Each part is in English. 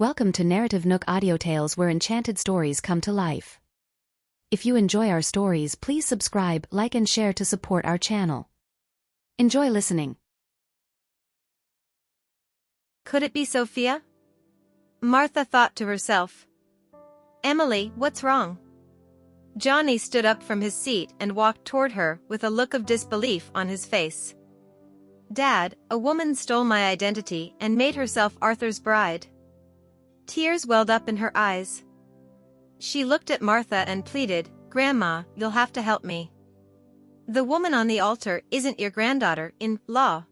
Welcome to NarrativeNook audio tales where enchanted stories come to life. If you enjoy our stories, please subscribe, like and share to support our channel. Enjoy listening. Could it be Sophia? Martha thought to herself. Emily, what's wrong? Johnny stood up from his seat and walked toward her with a look of disbelief on his face. Dad, a woman stole my identity and made herself Arthur's bride. Tears welled up in her eyes. She looked at Martha and pleaded, Grandma, you'll have to help me. The woman on the altar isn't your granddaughter-in-law.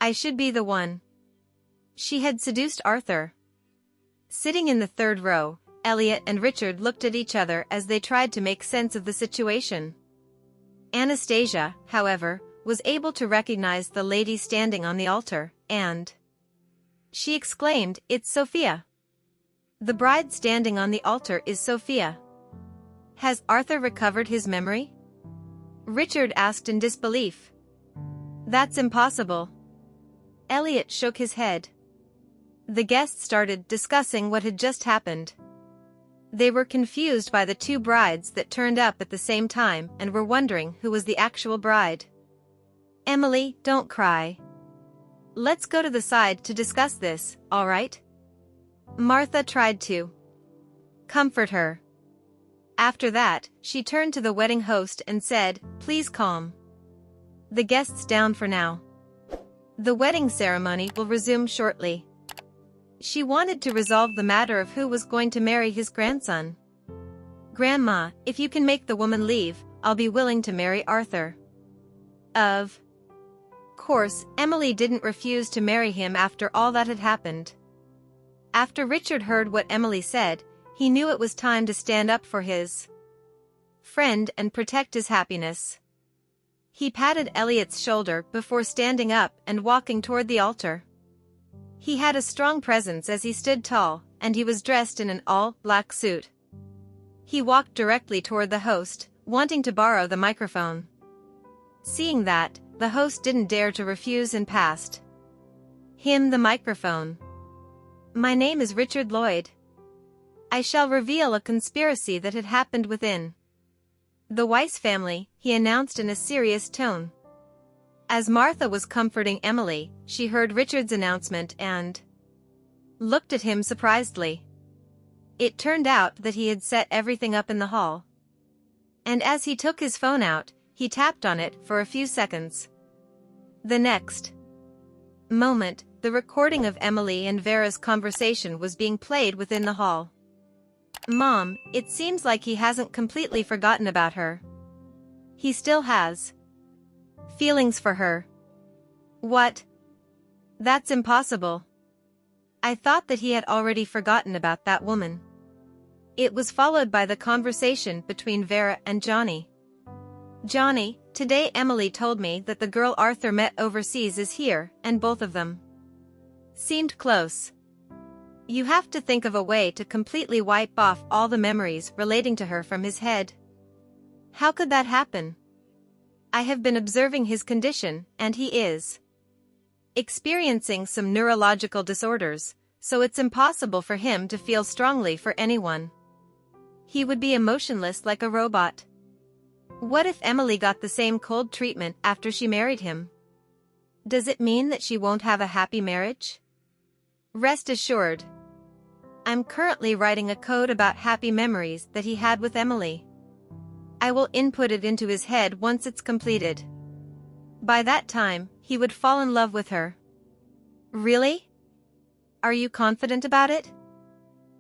I should be the one. She had seduced Arthur. Sitting in the third row, Elliot and Richard looked at each other as they tried to make sense of the situation. Anastasia, however, was able to recognize the lady standing on the altar, and she exclaimed, It's Sophia. The bride standing on the altar is Sophia. Has Arthur recovered his memory? Richard asked in disbelief. That's impossible. Elliot shook his head. The guests started discussing what had just happened. They were confused by the two brides that turned up at the same time and were wondering who was the actual bride. Emily, don't cry. Let's go to the side to discuss this, all right? Martha tried to comfort her. After that, she turned to the wedding host and said, Please calm the guests down for now. The wedding ceremony will resume shortly. She wanted to resolve the matter of who was going to marry his grandson. Grandma, if you can make the woman leave, I'll be willing to marry Arthur. Of course, Emily didn't refuse to marry him after all that had happened. After Richard heard what Emily said, he knew it was time to stand up for his friend and protect his happiness. He patted Elliot's shoulder before standing up and walking toward the altar. He had a strong presence as he stood tall, and he was dressed in an all-black suit. He walked directly toward the host, wanting to borrow the microphone. Seeing that, the host didn't dare to refuse and passed him the microphone. My name is Richard Lloyd. I shall reveal a conspiracy that had happened within the Weiss family, he announced in a serious tone. As Martha was comforting Emily, she heard Richard's announcement and looked at him surprisedly. It turned out that he had set everything up in the hall. And as he took his phone out, he tapped on it for a few seconds. The next moment, the recording of Emily and Vera's conversation was being played within the hall. Mom, it seems like he hasn't completely forgotten about her. He still has feelings for her. What? That's impossible. I thought that he had already forgotten about that woman. It was followed by the conversation between Vera and Johnny. Johnny, today Emily told me that the girl Arthur met overseas is here, and both of them seemed close. You have to think of a way to completely wipe off all the memories relating to her from his head. How could that happen? I have been observing his condition, and he is experiencing some neurological disorders, so it's impossible for him to feel strongly for anyone. He would be emotionless like a robot. What if Emily got the same cold treatment after she married him? Does it mean that she won't have a happy marriage? Rest assured. I'm currently writing a code about happy memories that he had with Emily. I will input it into his head once it's completed. By that time, he would fall in love with her. Really? Are you confident about it?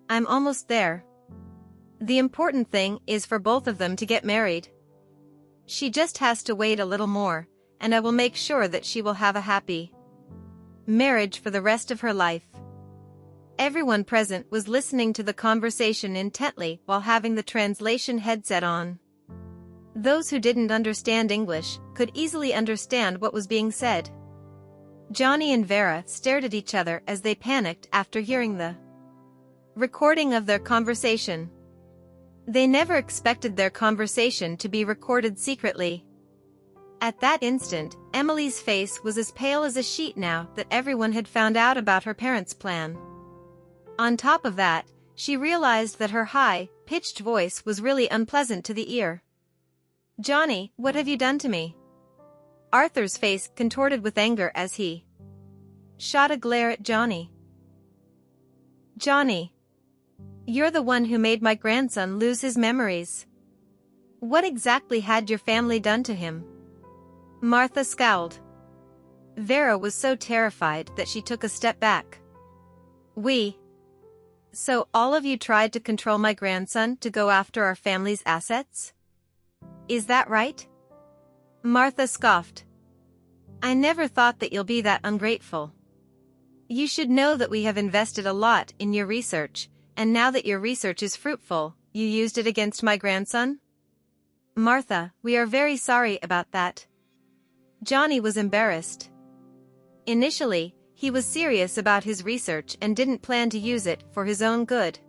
I'm almost there. The important thing is for both of them to get married. She just has to wait a little more, and I will make sure that she will have a happy marriage for the rest of her life. Everyone present was listening to the conversation intently while having the translation headset on. Those who didn't understand English could easily understand what was being said. Johnny and Vera stared at each other as they panicked after hearing the recording of their conversation. They never expected their conversation to be recorded secretly. At that instant, Emily's face was as pale as a sheet now that everyone had found out about her parents' plan. On top of that, she realized that her high-pitched voice was really unpleasant to the ear. "Johnny, what have you done to me?" Arthur's face contorted with anger as he shot a glare at Johnny. "Johnny, you're the one who made my grandson lose his memories. What exactly had your family done to him?" Martha scowled. Vera was so terrified that she took a step back. So all of you tried to control my grandson to go after our family's assets? Is that right?" Martha scoffed. "I never thought that you'll be that ungrateful. You should know that we have invested a lot in your research, and now that your research is fruitful, you used it against my grandson?" "Martha, we are very sorry about that." Johnny was embarrassed. Initially, he was serious about his research and didn't plan to use it for his own good.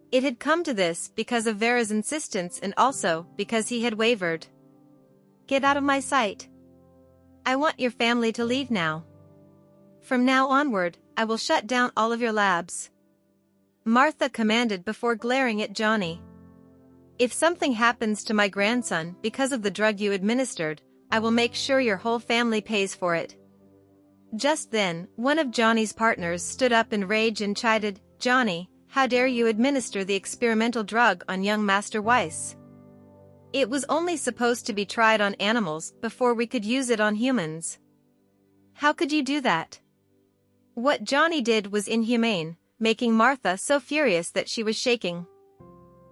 It had come to this because of Vera's insistence and also because he had wavered. "Get out of my sight. I want your family to leave now. From now onward, I will shut down all of your labs," Martha commanded before glaring at Johnny. "If something happens to my grandson because of the drug you administered, I will make sure your whole family pays for it." Just then, one of Johnny's partners stood up in rage and chided, "Johnny, how dare you administer the experimental drug on young Master Weiss? It was only supposed to be tried on animals before we could use it on humans. How could you do that?" What Johnny did was inhumane, making Martha so furious that she was shaking.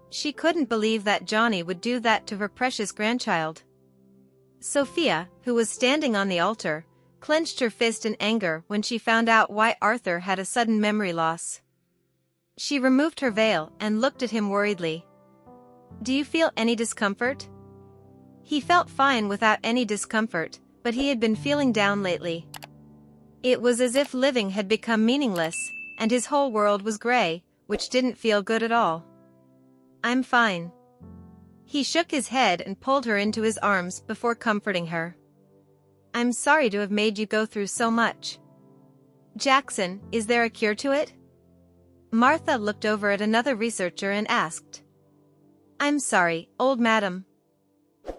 She couldn't believe that Johnny would do that to her precious grandchild. Sophia, who was standing on the altar, clenched her fist in anger when she found out why Arthur had a sudden memory loss. She removed her veil and looked at him worriedly. "Do you feel any discomfort?" He felt fine without any discomfort, but he had been feeling down lately. It was as if living had become meaningless, and his whole world was gray, which didn't feel good at all. "I'm fine." He shook his head and pulled her into his arms before comforting her. "I'm sorry to have made you go through so much. Jackson, is there a cure to it?" Martha looked over at another researcher and asked. "I'm sorry, old madam.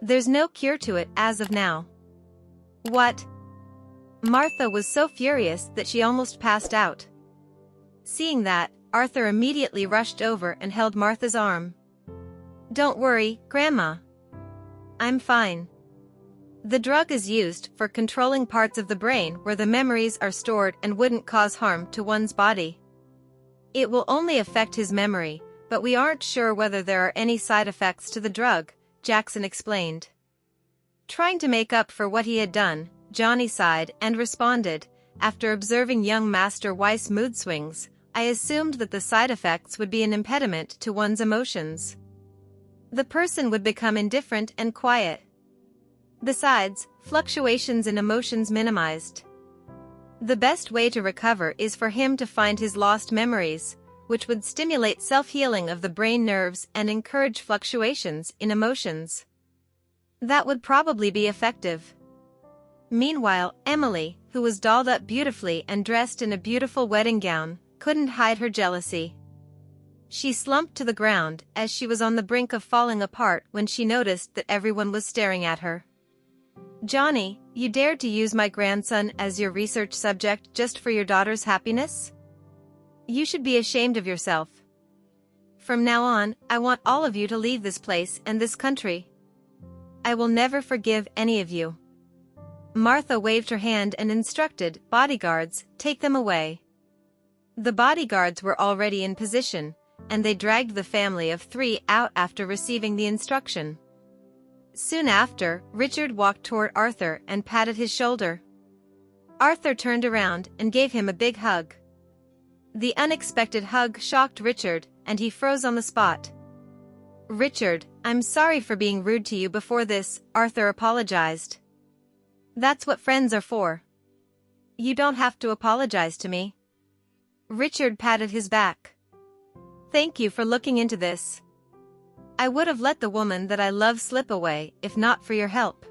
There's no cure to it as of now." "What?" Martha was so furious that she almost passed out. Seeing that, Arthur immediately rushed over and held Martha's arm. "Don't worry, Grandma. I'm fine. The drug is used for controlling parts of the brain where the memories are stored and wouldn't cause harm to one's body. It will only affect his memory, but we aren't sure whether there are any side effects to the drug," Jackson explained. Trying to make up for what he had done, Johnny sighed and responded, "After observing young Master Weiss' mood swings, I assumed that the side effects would be an impediment to one's emotions. The person would become indifferent and quiet. Besides, fluctuations in emotions minimized. The best way to recover is for him to find his lost memories, which would stimulate self-healing of the brain nerves and encourage fluctuations in emotions. That would probably be effective." Meanwhile, Emily, who was dolled up beautifully and dressed in a beautiful wedding gown, couldn't hide her jealousy. She slumped to the ground as she was on the brink of falling apart when she noticed that everyone was staring at her. "Johnny, you dared to use my grandson as your research subject just for your daughter's happiness? You should be ashamed of yourself. From now on, I want all of you to leave this place and this country. I will never forgive any of you." Martha waved her hand and instructed, "Bodyguards, take them away." The bodyguards were already in position, and they dragged the family of 3 out after receiving the instruction. Soon after, Richard walked toward Arthur and patted his shoulder. Arthur turned around and gave him a big hug. The unexpected hug shocked Richard, and he froze on the spot. "Richard, I'm sorry for being rude to you before this," Arthur apologized. "That's what friends are for. You don't have to apologize to me." Richard patted his back. "Thank you for looking into this. I would have let the woman that I love slip away if not for your help."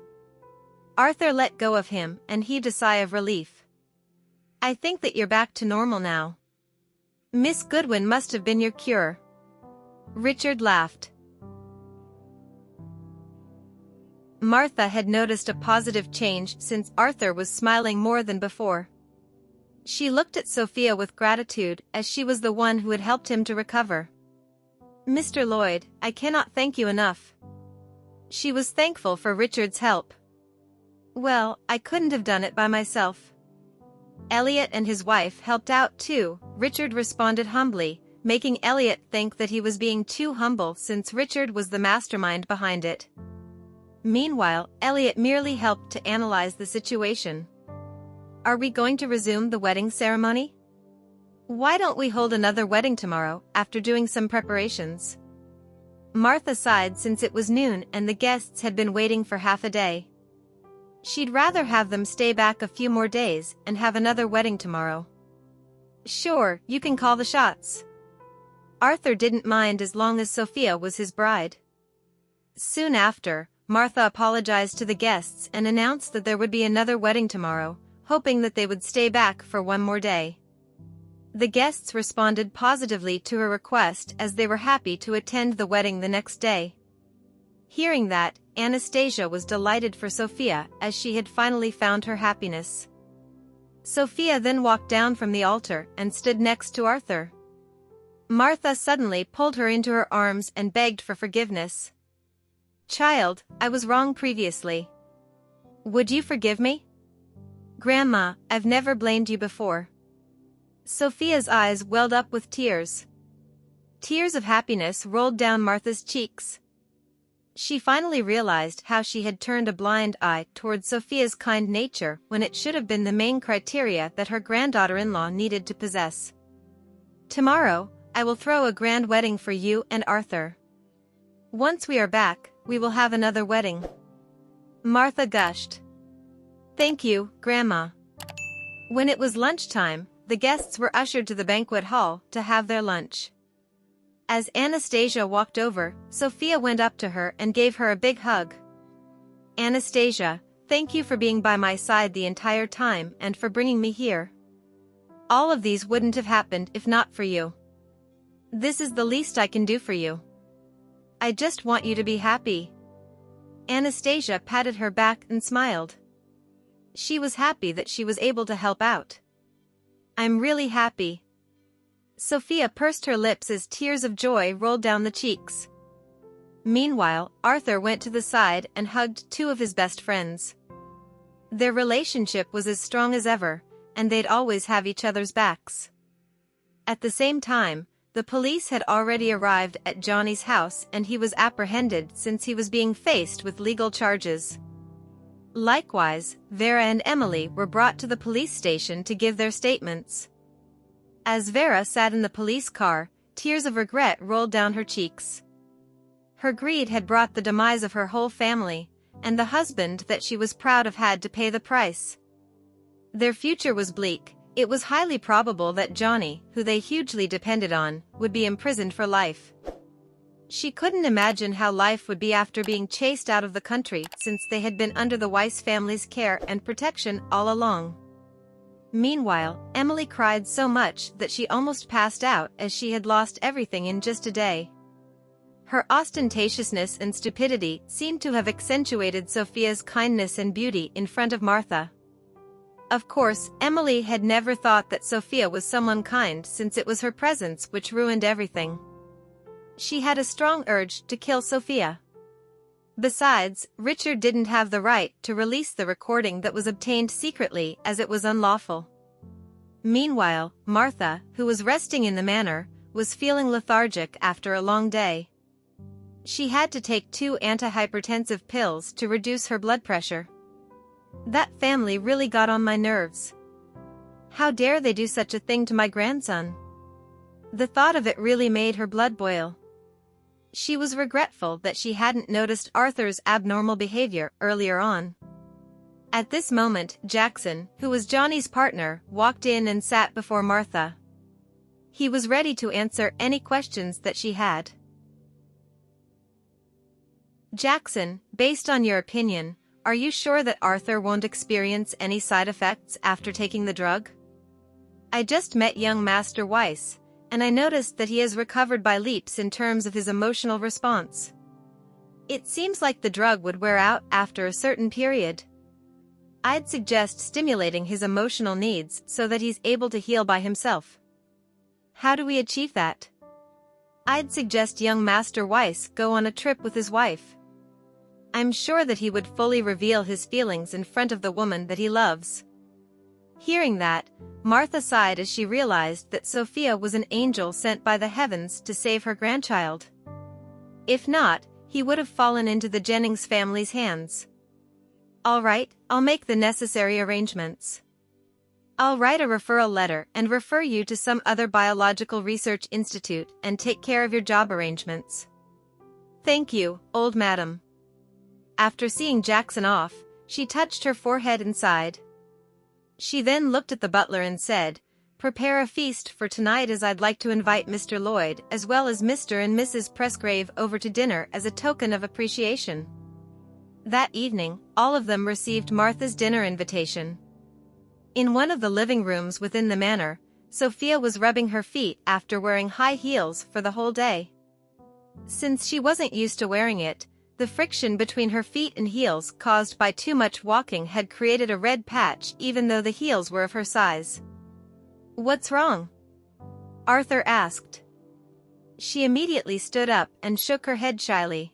Arthur let go of him and heaved a sigh of relief. "I think that you're back to normal now." Miss Goodwin must have been your cure. Richard laughed. Martha had noticed a positive change since Arthur was smiling more than before. She looked at Sophia with gratitude as she was the one who had helped him to recover. Mr. Lloyd, I cannot thank you enough. She was thankful for Richard's help. Well, I couldn't have done it by myself. Elliot and his wife helped out too, Richard responded humbly, making Elliot think that he was being too humble since Richard was the mastermind behind it. Meanwhile, Elliot merely helped to analyze the situation. Are we going to resume the wedding ceremony? Why don't we hold another wedding tomorrow, after doing some preparations? Martha sighed since it was noon and the guests had been waiting for half a day. She'd rather have them stay back a few more days and have another wedding tomorrow. Sure, you can call the shots. Arthur didn't mind as long as Sophia was his bride. Soon after, Martha apologized to the guests and announced that there would be another wedding tomorrow, hoping that they would stay back for one more day. The guests responded positively to her request as they were happy to attend the wedding the next day. Hearing that, Anastasia was delighted for Sophia as she had finally found her happiness. Sophia then walked down from the altar and stood next to Arthur. Martha suddenly pulled her into her arms and begged for forgiveness. Child, I was wrong previously. Would you forgive me? Grandma, I've never blamed you before. Sophia's eyes welled up with tears. Tears of happiness rolled down Martha's cheeks. She finally realized how she had turned a blind eye towards Sophia's kind nature when it should have been the main criteria that her granddaughter-in-law needed to possess. Tomorrow, I will throw a grand wedding for you and Arthur. Once we are back, we will have another wedding. Martha gushed. Thank you, Grandma. When it was lunchtime, the guests were ushered to the banquet hall to have their lunch. As Anastasia walked over, Sophia went up to her and gave her a big hug. Anastasia, thank you for being by my side the entire time and for bringing me here. All of these wouldn't have happened if not for you. This is the least I can do for you. I just want you to be happy. Anastasia patted her back and smiled. She was happy that she was able to help out. I'm really happy. Sophia pursed her lips as tears of joy rolled down the cheeks. Meanwhile, Arthur went to the side and hugged two of his best friends. Their relationship was as strong as ever, and they'd always have each other's backs. At the same time, the police had already arrived at Johnny's house and he was apprehended since he was being faced with legal charges. Likewise, Vera and Emily were brought to the police station to give their statements. As Vera sat in the police car, tears of regret rolled down her cheeks. Her greed had brought the demise of her whole family, and the husband that she was proud of had to pay the price. Their future was bleak. It was highly probable that Johnny, who they hugely depended on, would be imprisoned for life. She couldn't imagine how life would be after being chased out of the country since they had been under the Weiss family's care and protection all along. Meanwhile, Emily cried so much that she almost passed out as she had lost everything in just a day. Her ostentatiousness and stupidity seemed to have accentuated Sophia's kindness and beauty in front of Martha. Of course, Emily had never thought that Sophia was someone kind since it was her presence which ruined everything. She had a strong urge to kill Sophia. Besides, Richard didn't have the right to release the recording that was obtained secretly as it was unlawful. Meanwhile, Martha, who was resting in the manor, was feeling lethargic after a long day. She had to take 2 antihypertensive pills to reduce her blood pressure. That family really got on my nerves. How dare they do such a thing to my grandson? The thought of it really made her blood boil. She was regretful that she hadn't noticed Arthur's abnormal behavior earlier on. At this moment, Jackson, who was Johnny's partner, walked in and sat before Martha. He was ready to answer any questions that she had. Jackson, based on your opinion, are you sure that Arthur won't experience any side effects after taking the drug? I just met young Master Weiss, and I noticed that he has recovered by leaps in terms of his emotional response. It seems like the drug would wear out after a certain period. I'd suggest stimulating his emotional needs so that he's able to heal by himself. How do we achieve that? I'd suggest young Master Weiss go on a trip with his wife. I'm sure that he would fully reveal his feelings in front of the woman that he loves. Hearing that, Martha sighed as she realized that Sophia was an angel sent by the heavens to save her grandchild. If not, he would have fallen into the Jennings family's hands. All right, I'll make the necessary arrangements. I'll write a referral letter and refer you to some other biological research institute and take care of your job arrangements. Thank you, old madam. After seeing Jackson off, she touched her forehead and sighed. She then looked at the butler and said, "Prepare a feast for tonight, as I'd like to invite Mr. Lloyd as well as Mr. and Mrs. Presgrave over to dinner as a token of appreciation." That evening, all of them received Martha's dinner invitation. In one of the living rooms within the manor, Sophia was rubbing her feet after wearing high heels for the whole day. Since she wasn't used to wearing it, the friction between her feet and heels caused by too much walking had created a red patch even though the heels were of her size. "What's wrong?" Arthur asked. She immediately stood up and shook her head shyly.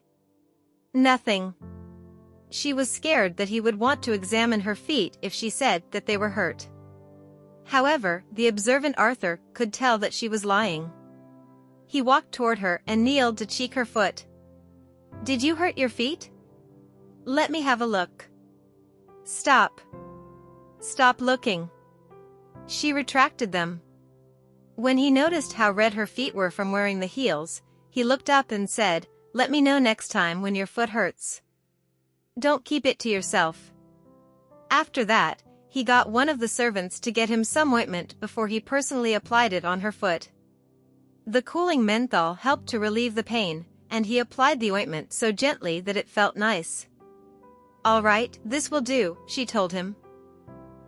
"Nothing." She was scared that he would want to examine her feet if she said that they were hurt. However, the observant Arthur could tell that she was lying. He walked toward her and kneeled to cheek her foot. "Did you hurt your feet? Let me have a look." "Stop. Stop looking." She retracted them. When he noticed how red her feet were from wearing the heels, he looked up and said, "Let me know next time when your foot hurts. Don't keep it to yourself." After that, he got one of the servants to get him some ointment before he personally applied it on her foot. The cooling menthol helped to relieve the pain, and he applied the ointment so gently that it felt nice. "All right, this will do," she told him.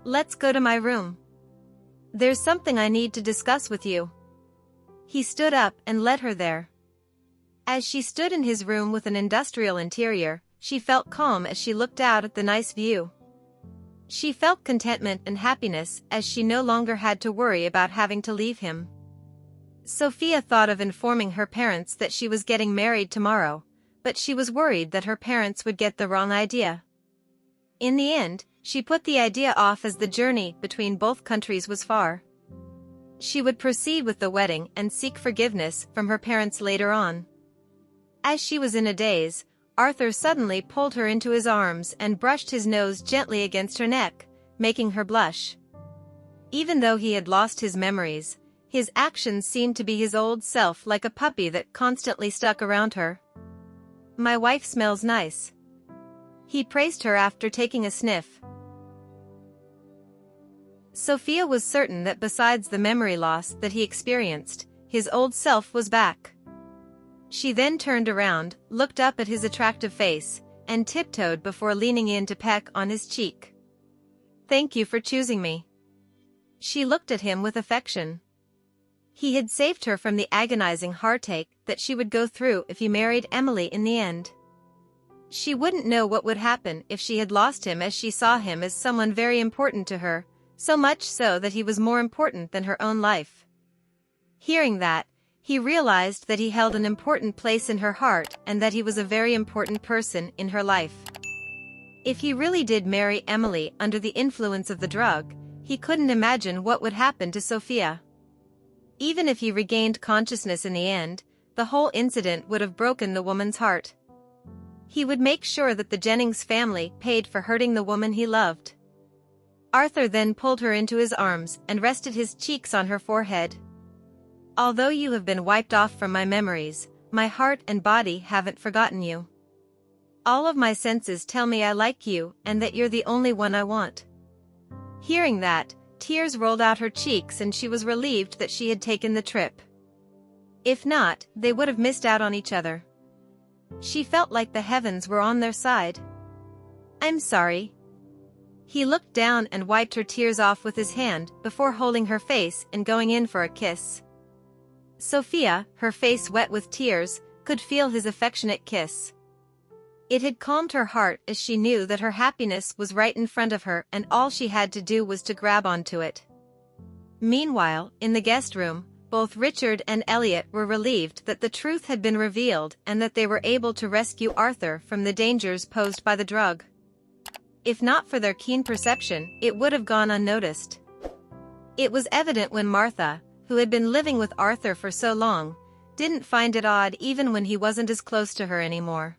"Let's go to my room. There's something I need to discuss with you." He stood up and led her there. As she stood in his room with an industrial interior, she felt calm as she looked out at the nice view. She felt contentment and happiness as she no longer had to worry about having to leave him. Sophia thought of informing her parents that she was getting married tomorrow, but she was worried that her parents would get the wrong idea. In the end, she put the idea off as the journey between both countries was far. She would proceed with the wedding and seek forgiveness from her parents later on. As she was in a daze, Arthur suddenly pulled her into his arms and brushed his nose gently against her neck, making her blush. Even though he had lost his memories, his actions seemed to be his old self, like a puppy that constantly stuck around her. "My wife smells nice." He praised her after taking a sniff. Sophia was certain that besides the memory loss that he experienced, his old self was back. She then turned around, looked up at his attractive face, and tiptoed before leaning in to peck on his cheek. "Thank you for choosing me." She looked at him with affection. He had saved her from the agonizing heartache that she would go through if he married Emily in the end. She wouldn't know what would happen if she had lost him, as she saw him as someone very important to her, so much so that he was more important than her own life. Hearing that, he realized that he held an important place in her heart and that he was a very important person in her life. If he really did marry Emily under the influence of the drug, he couldn't imagine what would happen to Sophia. Even if he regained consciousness in the end, the whole incident would have broken the woman's heart. He would make sure that the Jennings family paid for hurting the woman he loved. Arthur then pulled her into his arms and rested his cheeks on her forehead. "Although you have been wiped off from my memories, my heart and body haven't forgotten you. All of my senses tell me I like you and that you're the only one I want." Hearing that, tears rolled out her cheeks and she was relieved that she had taken the trip. If not, they would have missed out on each other. She felt like the heavens were on their side. "I'm sorry." He looked down and wiped her tears off with his hand before holding her face and going in for a kiss. Sophia, her face wet with tears, could feel his affectionate kiss. It had calmed her heart as she knew that her happiness was right in front of her and all she had to do was to grab onto it. Meanwhile, in the guest room, both Richard and Elliot were relieved that the truth had been revealed and that they were able to rescue Arthur from the dangers posed by the drug. If not for their keen perception, it would have gone unnoticed. It was evident when Martha, who had been living with Arthur for so long, didn't find it odd even when he wasn't as close to her anymore.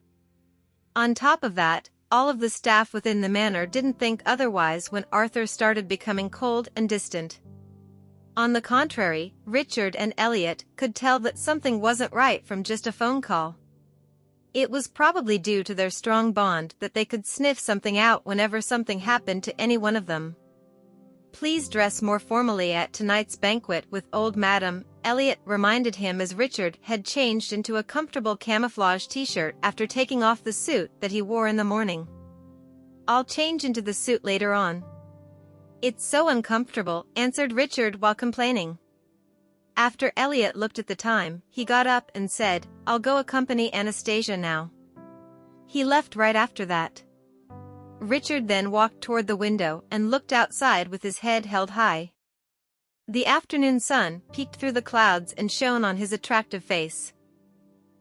On top of that, all of the staff within the manor didn't think otherwise when Arthur started becoming cold and distant. On the contrary, Richard and Elliot could tell that something wasn't right from just a phone call. It was probably due to their strong bond that they could sniff something out whenever something happened to any one of them. "Please dress more formally at tonight's banquet with old Madam," Elliot reminded him as Richard had changed into a comfortable camouflage t-shirt after taking off the suit that he wore in the morning. "I'll change into the suit later on." "It's so uncomfortable," answered Richard while complaining. After Elliot looked at the time, he got up and said, "I'll go accompany Anastasia now." He left right after that. Richard then walked toward the window and looked outside with his head held high. The afternoon sun peeked through the clouds and shone on his attractive face.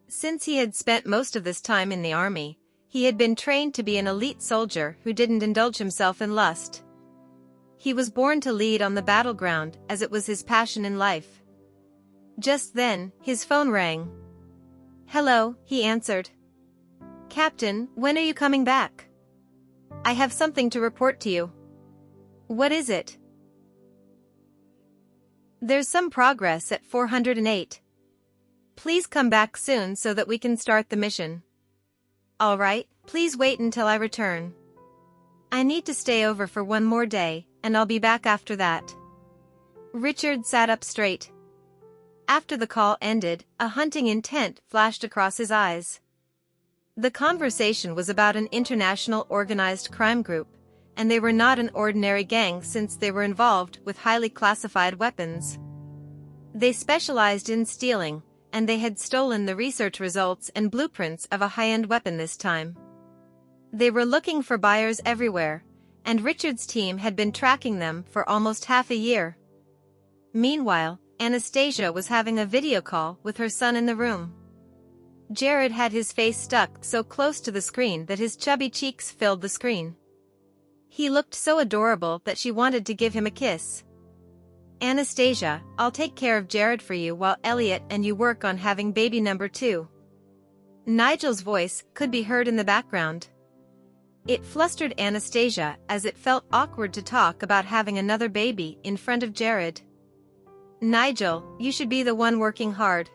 Since he had spent most of this time in the army, he had been trained to be an elite soldier who didn't indulge himself in lust. He was born to lead on the battleground as it was his passion in life. Just then, his phone rang. "Hello," he answered. "Captain, when are you coming back? I have something to report to you." "What is it?" "There's some progress at 408. Please come back soon so that we can start the mission." "All right, please wait until I return. I need to stay over for one more day, and I'll be back after that." Richard sat up straight. After the call ended, a hunting intent flashed across his eyes. The conversation was about an international organized crime group, and they were not an ordinary gang since they were involved with highly classified weapons. They specialized in stealing, and they had stolen the research results and blueprints of a high-end weapon this time. They were looking for buyers everywhere, and Richard's team had been tracking them for almost half a year. Meanwhile, Anastasia was having a video call with her son in the room. Jared had his face stuck so close to the screen that his chubby cheeks filled the screen. He looked so adorable that she wanted to give him a kiss. "Anastasia, I'll take care of Jared for you while Elliot and you work on having baby number 2. Nigel's voice could be heard in the background. It flustered Anastasia as it felt awkward to talk about having another baby in front of Jared. "Nigel, you should be the one working hard.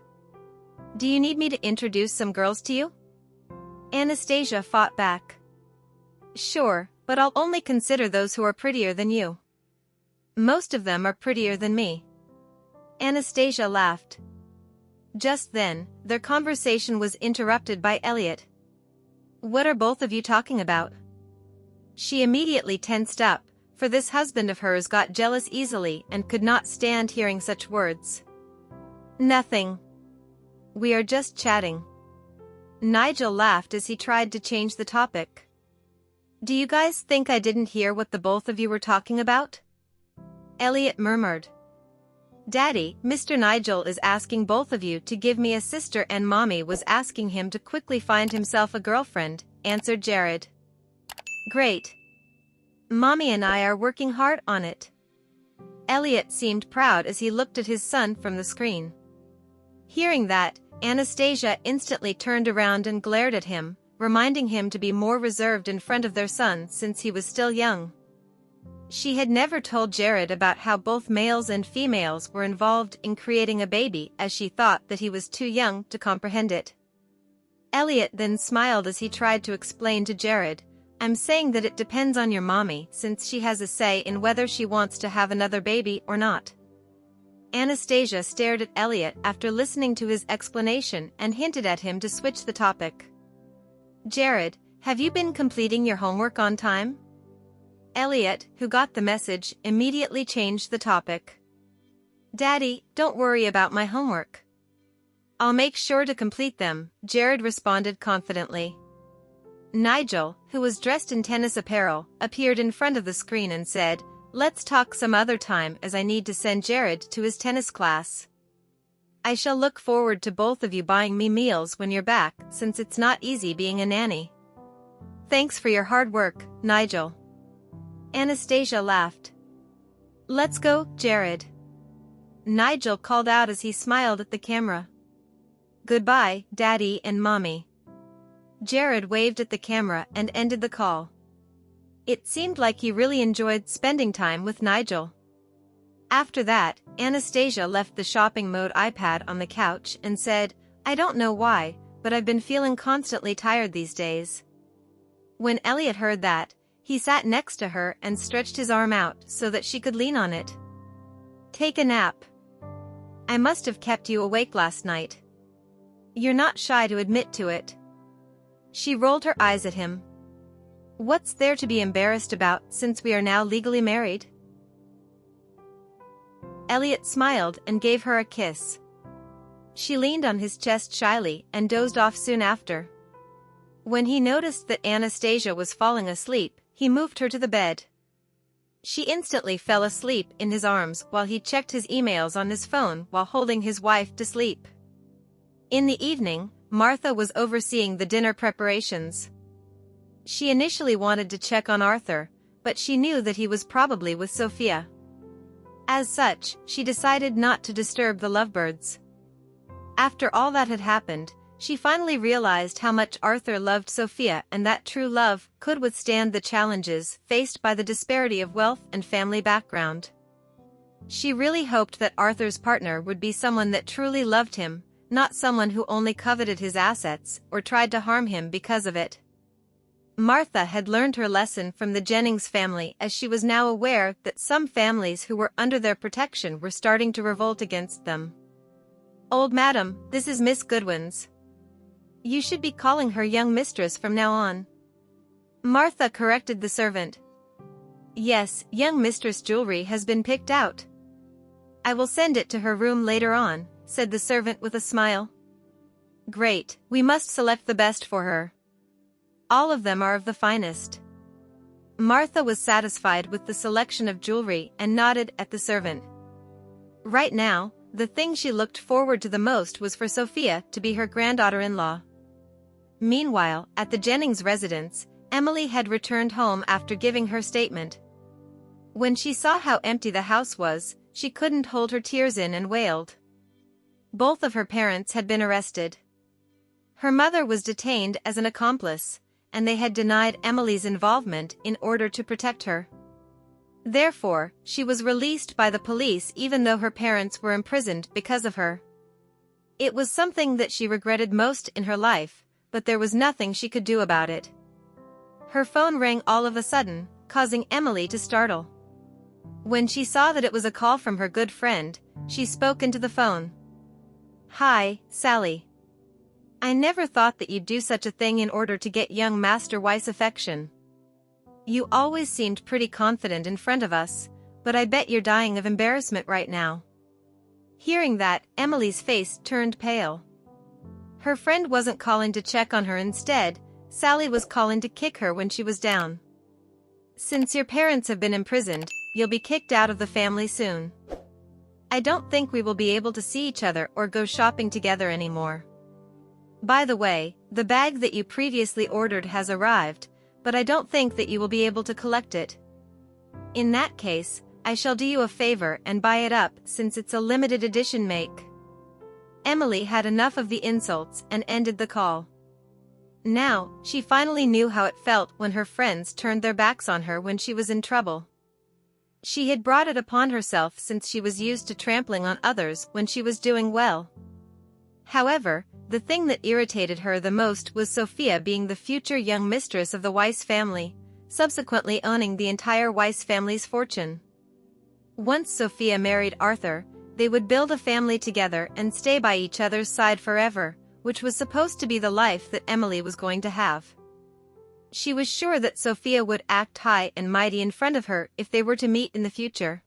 Do you need me to introduce some girls to you?" Anastasia fought back. "Sure, but I'll only consider those who are prettier than you. Most of them are prettier than me." Anastasia laughed. Just then, their conversation was interrupted by Elliot. "What are both of you talking about?" She immediately tensed up, for this husband of hers got jealous easily and could not stand hearing such words. "Nothing. We are just chatting." Nigel laughed as he tried to change the topic. "Do you guys think I didn't hear what the both of you were talking about?" Elliot murmured. "Daddy, Mr. Nigel is asking both of you to give me a sister and Mommy was asking him to quickly find himself a girlfriend," answered Jared. "Great. Mommy and I are working hard on it." Elliot seemed proud as he looked at his son from the screen. Hearing that, Anastasia instantly turned around and glared at him, reminding him to be more reserved in front of their son since he was still young. She had never told Jared about how both males and females were involved in creating a baby as she thought that he was too young to comprehend it. Elliot then smiled as he tried to explain to Jared, "I'm saying that it depends on your mommy since she has a say in whether she wants to have another baby or not." Anastasia stared at Elliot after listening to his explanation and hinted at him to switch the topic. "Jared, have you been completing your homework on time?" Elliot, who got the message, immediately changed the topic. "Daddy, don't worry about my homework. I'll make sure to complete them, Jared responded confidently. Nigel, who was dressed in tennis apparel, appeared in front of the screen and said, "Let's talk some other time as I need to send Jared to his tennis class. I shall look forward to both of you buying me meals when you're back, since it's not easy being a nanny." "Thanks for your hard work, Nigel." Anastasia laughed. "Let's go, Jared," Nigel called out as he smiled at the camera. "Goodbye, Daddy and Mommy." Jared waved at the camera and ended the call. It seemed like he really enjoyed spending time with Nigel. After that, Anastasia left the shopping mode iPad on the couch and said, "I don't know why, but I've been feeling constantly tired these days." When Elliot heard that, he sat next to her and stretched his arm out so that she could lean on it. "Take a nap. I must have kept you awake last night. You're not shy to admit to it." She rolled her eyes at him. "What's there to be embarrassed about since we are now legally married?" Elliot smiled and gave her a kiss. She leaned on his chest shyly and dozed off soon after. When he noticed that Anastasia was falling asleep, he moved her to the bed. She instantly fell asleep in his arms while he checked his emails on his phone while holding his wife to sleep. In the evening, Martha was overseeing the dinner preparations. She initially wanted to check on Arthur, but she knew that he was probably with Sophia. As such, she decided not to disturb the lovebirds. After all that had happened, she finally realized how much Arthur loved Sophia and that true love could withstand the challenges faced by the disparity of wealth and family background. She really hoped that Arthur's partner would be someone that truly loved him, not someone who only coveted his assets or tried to harm him because of it. Martha had learned her lesson from the Jennings family, as she was now aware that some families who were under their protection were starting to revolt against them. "Old madam, this is Miss Goodwin's. You should be calling her young mistress from now on," Martha corrected the servant. "Yes, young mistress jewelry has been picked out. I will send it to her room later on," said the servant with a smile. "Great, we must select the best for her. All of them are of the finest." Martha was satisfied with the selection of jewelry and nodded at the servant. Right now, the thing she looked forward to the most was for Sophia to be her granddaughter-in-law. Meanwhile, at the Jennings residence, Emily had returned home after giving her statement. When she saw how empty the house was, she couldn't hold her tears in and wailed. Both of her parents had been arrested. Her mother was detained as an accomplice, and they had denied Emily's involvement in order to protect her. Therefore, she was released by the police even though her parents were imprisoned because of her. It was something that she regretted most in her life, but there was nothing she could do about it. Her phone rang all of a sudden, causing Emily to startle. When she saw that it was a call from her good friend, she spoke into the phone. "Hi, Sally. I never thought that you'd do such a thing in order to get young Master Weiss' affection. You always seemed pretty confident in front of us, but I bet you're dying of embarrassment right now." Hearing that, Emily's face turned pale. Her friend wasn't calling to check on her. Instead, Sally was calling to kick her when she was down. "Since your parents have been imprisoned, you'll be kicked out of the family soon. I don't think we will be able to see each other or go shopping together anymore. By the way, the bag that you previously ordered has arrived, but I don't think that you will be able to collect it. In that case, I shall do you a favor and buy it up since it's a limited edition make." Emily had enough of the insults and ended the call. Now, she finally knew how it felt when her friends turned their backs on her when she was in trouble. She had brought it upon herself since she was used to trampling on others when she was doing well. However, the thing that irritated her the most was Sophia being the future young mistress of the Weiss family, subsequently owning the entire Weiss family's fortune. Once Sophia married Arthur, they would build a family together and stay by each other's side forever, which was supposed to be the life that Emily was going to have. She was sure that Sophia would act high and mighty in front of her if they were to meet in the future.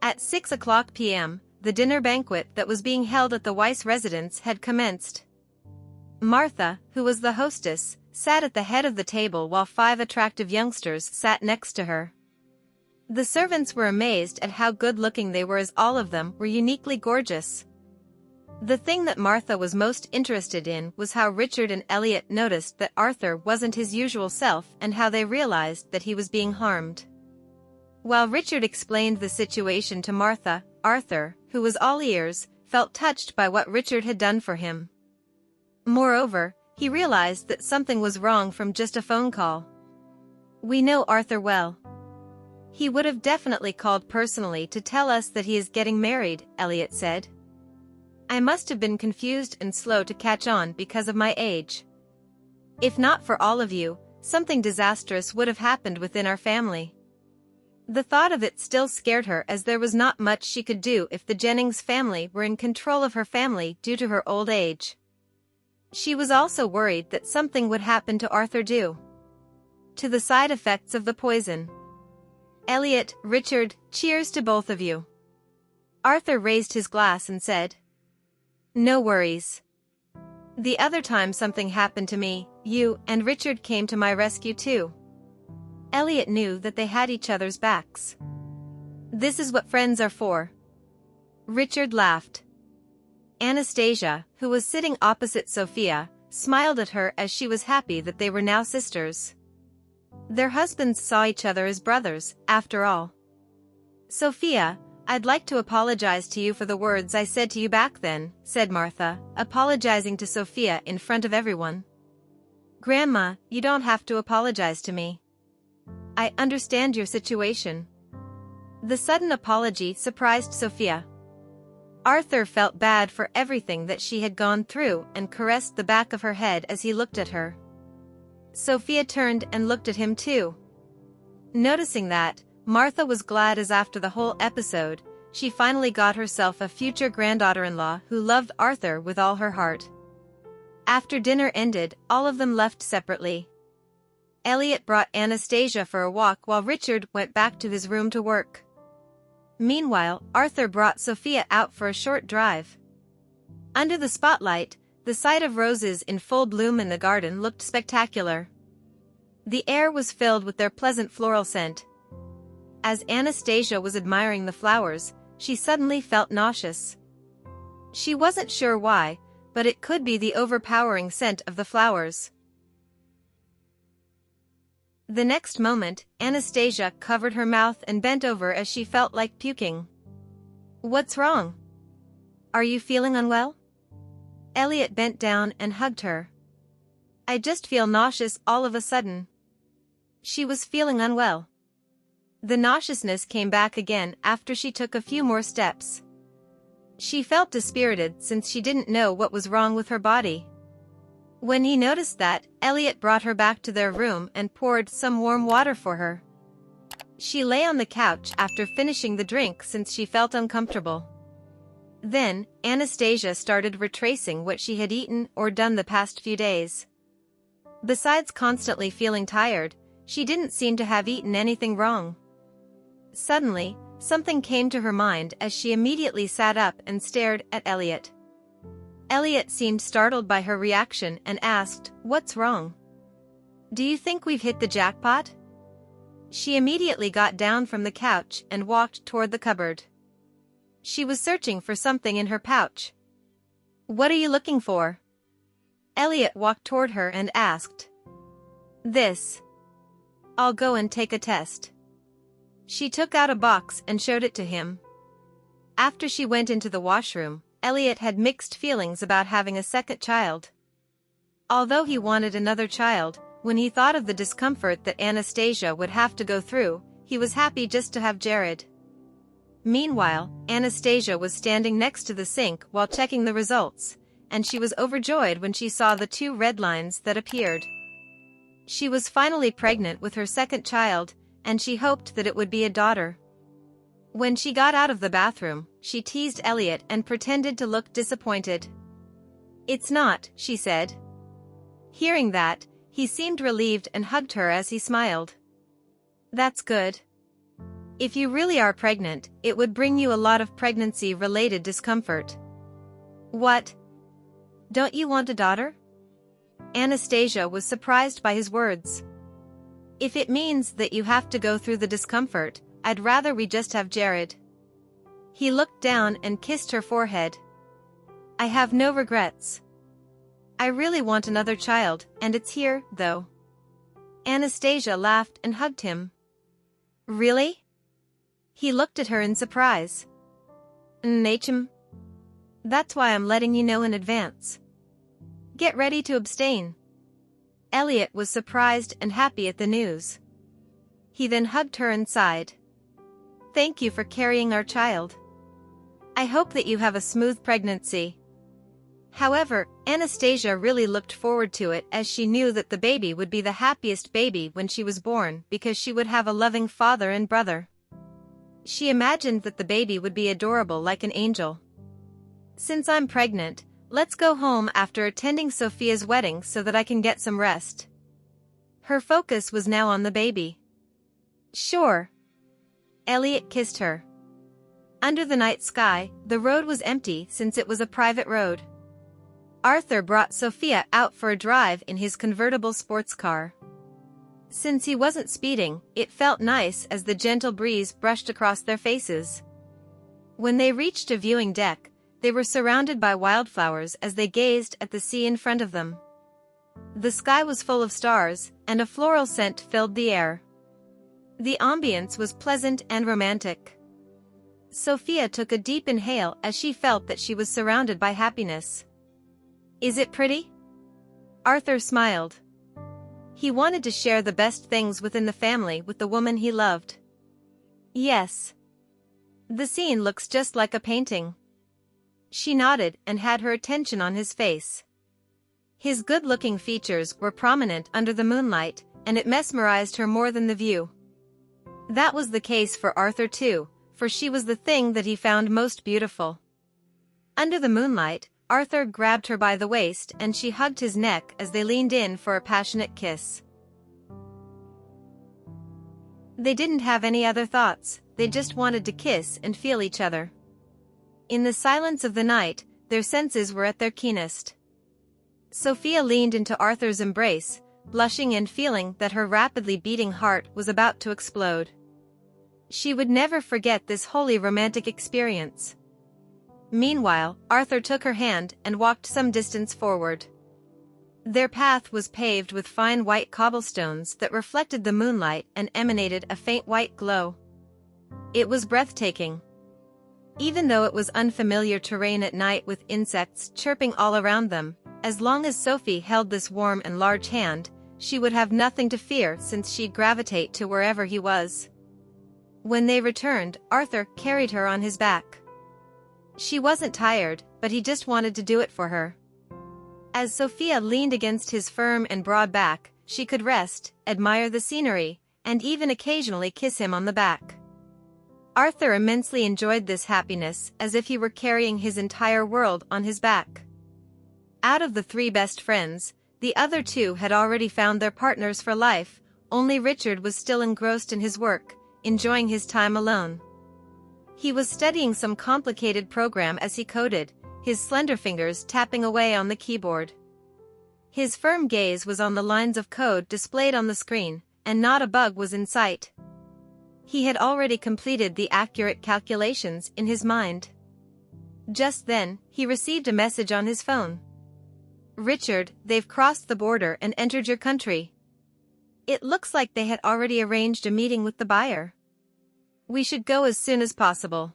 At 6:00 p.m., the dinner banquet that was being held at the Weiss residence had commenced. Martha, who was the hostess, sat at the head of the table while 5 attractive youngsters sat next to her. The servants were amazed at how good-looking they were, as all of them were uniquely gorgeous. The thing that Martha was most interested in was how Richard and Elliot noticed that Arthur wasn't his usual self and how they realized that he was being harmed. While Richard explained the situation to Martha, Arthur, who was all ears, felt touched by what Richard had done for him. Moreover, he realized that something was wrong from just a phone call. "We know Arthur well. He would have definitely called personally to tell us that he is getting married," Elliot said. "I must have been confused and slow to catch on because of my age. If not for all of you, something disastrous would have happened within our family." The thought of it still scared her, as there was not much she could do if the Jennings family were in control of her family due to her old age. She was also worried that something would happen to Arthur due to the side effects of the poison. "Elliot, Richard, cheers to both of you." Arthur raised his glass and said, "No worries. The other time something happened to me, you and Richard came to my rescue too." Elliot knew that they had each other's backs. "This is what friends are for." Richard laughed. Anastasia, who was sitting opposite Sophia, smiled at her as she was happy that they were now sisters. Their husbands saw each other as brothers, after all. "Sophia, I'd like to apologize to you for the words I said to you back then," said Martha, apologizing to Sophia in front of everyone. "Grandma, you don't have to apologize to me. I understand your situation." The sudden apology surprised Sophia. Arthur felt bad for everything that she had gone through and caressed the back of her head as he looked at her. Sophia turned and looked at him too. Noticing that, Martha was glad, as after the whole episode, she finally got herself a future granddaughter-in-law who loved Arthur with all her heart. After dinner ended, all of them left separately. Elliot brought Anastasia for a walk while Richard went back to his room to work. Meanwhile, Arthur brought Sophia out for a short drive. Under the spotlight, the sight of roses in full bloom in the garden looked spectacular. The air was filled with their pleasant floral scent. As Anastasia was admiring the flowers, she suddenly felt nauseous. She wasn't sure why, but it could be the overpowering scent of the flowers. The next moment, Anastasia covered her mouth and bent over as she felt like puking. "What's wrong? Are you feeling unwell?" Elliot bent down and hugged her. "I just feel nauseous all of a sudden." She was feeling unwell. The nauseousness came back again after she took a few more steps. She felt dispirited since she didn't know what was wrong with her body. When he noticed that, Elliot brought her back to their room and poured some warm water for her. She lay on the couch after finishing the drink since she felt uncomfortable. Then, Anastasia started retracing what she had eaten or done the past few days. Besides constantly feeling tired, she didn't seem to have eaten anything wrong. Suddenly, something came to her mind as she immediately sat up and stared at Elliot. Elliot seemed startled by her reaction and asked, "What's wrong? Do you think we've hit the jackpot?" She immediately got down from the couch and walked toward the cupboard. She was searching for something in her pouch. "What are you looking for?" Elliot walked toward her and asked. "This. I'll go and take a test." She took out a box and showed it to him. After she went into the washroom, Elliot had mixed feelings about having a second child. Although he wanted another child, when he thought of the discomfort that Anastasia would have to go through, he was happy just to have Jared. Meanwhile, Anastasia was standing next to the sink while checking the results, and she was overjoyed when she saw the 2 red lines that appeared. She was finally pregnant with her second child, and she hoped that it would be a daughter. When she got out of the bathroom, she teased Elliot and pretended to look disappointed. "It's not," she said. Hearing that, he seemed relieved and hugged her as he smiled. "That's good. If you really are pregnant, it would bring you a lot of pregnancy-related discomfort. What? Don't you want a daughter? Anastasia was surprised by his words. If it means that you have to go through the discomfort, I'd rather we just have Jared. He looked down and kissed her forehead. I have no regrets. I really want another child, and it's here, though. Anastasia laughed and hugged him. Really? He looked at her in surprise. Nachum. That's why I'm letting you know in advance. Get ready to abstain. Elliot was surprised and happy at the news. He then hugged her and sighed. Thank you for carrying our child. I hope that you have a smooth pregnancy. However, Anastasia really looked forward to it, as she knew that the baby would be the happiest baby when she was born, because she would have a loving father and brother. She imagined that the baby would be adorable like an angel. Since I'm pregnant, let's go home after attending Sophia's wedding so that I can get some rest. Her focus was now on the baby. Sure. Elliot kissed her. Under the night sky, the road was empty since it was a private road. Arthur brought Sophia out for a drive in his convertible sports car. Since he wasn't speeding, it felt nice as the gentle breeze brushed across their faces. When they reached a viewing deck, they were surrounded by wildflowers as they gazed at the sea in front of them. The sky was full of stars, and a floral scent filled the air. The ambience was pleasant and romantic. Sophia took a deep inhale as she felt that she was surrounded by happiness. Is it pretty? Arthur smiled. He wanted to share the best things within the family with the woman he loved. Yes. The scene looks just like a painting. She nodded and had her attention on his face. His good-looking features were prominent under the moonlight, and it mesmerized her more than the view. That was the case for Arthur too, for she was the thing that he found most beautiful. Under the moonlight, Arthur grabbed her by the waist and she hugged his neck as they leaned in for a passionate kiss. They didn't have any other thoughts, they just wanted to kiss and feel each other. In the silence of the night, their senses were at their keenest. Sophia leaned into Arthur's embrace, blushing and feeling that her rapidly beating heart was about to explode. She would never forget this wholly romantic experience. Meanwhile, Arthur took her hand and walked some distance forward. Their path was paved with fine white cobblestones that reflected the moonlight and emanated a faint white glow. It was breathtaking. Even though it was unfamiliar terrain at night with insects chirping all around them, as long as Sophie held this warm and large hand, she would have nothing to fear since she'd gravitate to wherever he was. When they returned, Arthur carried her on his back. She wasn't tired, but he just wanted to do it for her. As Sophia leaned against his firm and broad back, she could rest, admire the scenery, and even occasionally kiss him on the back. Arthur immensely enjoyed this happiness, as if he were carrying his entire world on his back. Out of the three best friends, the other two had already found their partners for life, only Richard was still engrossed in his work, enjoying his time alone. He was studying some complicated program as he coded, his slender fingers tapping away on the keyboard. His firm gaze was on the lines of code displayed on the screen, and not a bug was in sight. He had already completed the accurate calculations in his mind. Just then, he received a message on his phone. Richard, they've crossed the border and entered your country. It looks like they had already arranged a meeting with the buyer. We should go as soon as possible.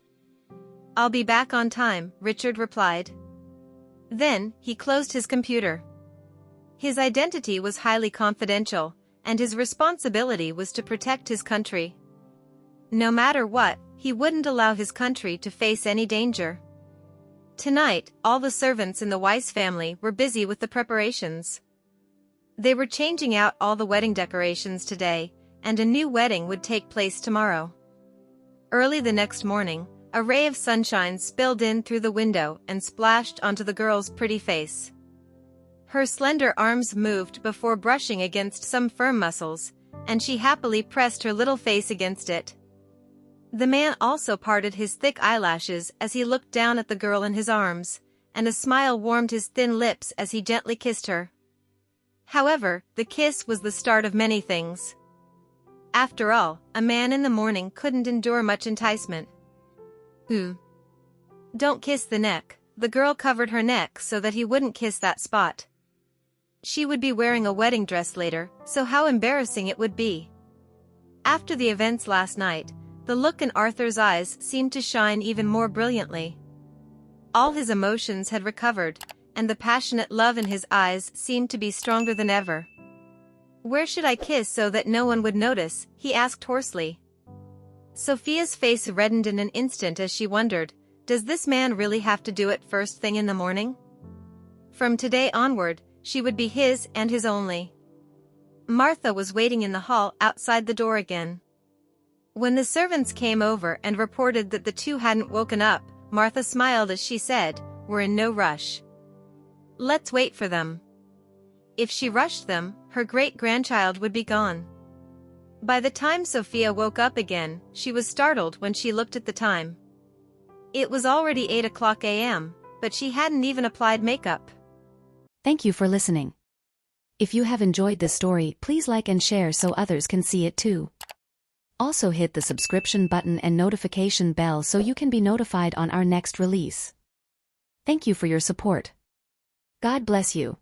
I'll be back on time, Richard replied. Then, he closed his computer. His identity was highly confidential, and his responsibility was to protect his country. No matter what, he wouldn't allow his country to face any danger. Tonight, all the servants in the Weiss family were busy with the preparations. They were changing out all the wedding decorations today, and a new wedding would take place tomorrow. Early the next morning, a ray of sunshine spilled in through the window and splashed onto the girl's pretty face. Her slender arms moved before brushing against some firm muscles, and she happily pressed her little face against it. The man also parted his thick eyelashes as he looked down at the girl in his arms, and a smile warmed his thin lips as he gently kissed her. However, the kiss was the start of many things. After all, a man in the morning couldn't endure much enticement. Don't kiss the neck. The girl covered her neck so that he wouldn't kiss that spot. She would be wearing a wedding dress later, so how embarrassing it would be. After the events last night, the look in Arthur's eyes seemed to shine even more brilliantly. All his emotions had recovered, and the passionate love in his eyes seemed to be stronger than ever. "Where should I kiss so that no one would notice?" he asked hoarsely. Sophia's face reddened in an instant as she wondered, does this man really have to do it first thing in the morning? From today onward, she would be his and his only. Martha was waiting in the hall outside the door again. When the servants came over and reported that the two hadn't woken up, Martha smiled as she said, "We're in no rush. Let's wait for them." If she rushed them, her great-grandchild would be gone. By the time Sophia woke up again, she was startled when she looked at the time. It was already 8 a.m., but she hadn't even applied makeup. Thank you for listening. If you have enjoyed this story, please like and share so others can see it too. Also hit the subscription button and notification bell so you can be notified on our next release. Thank you for your support. God bless you.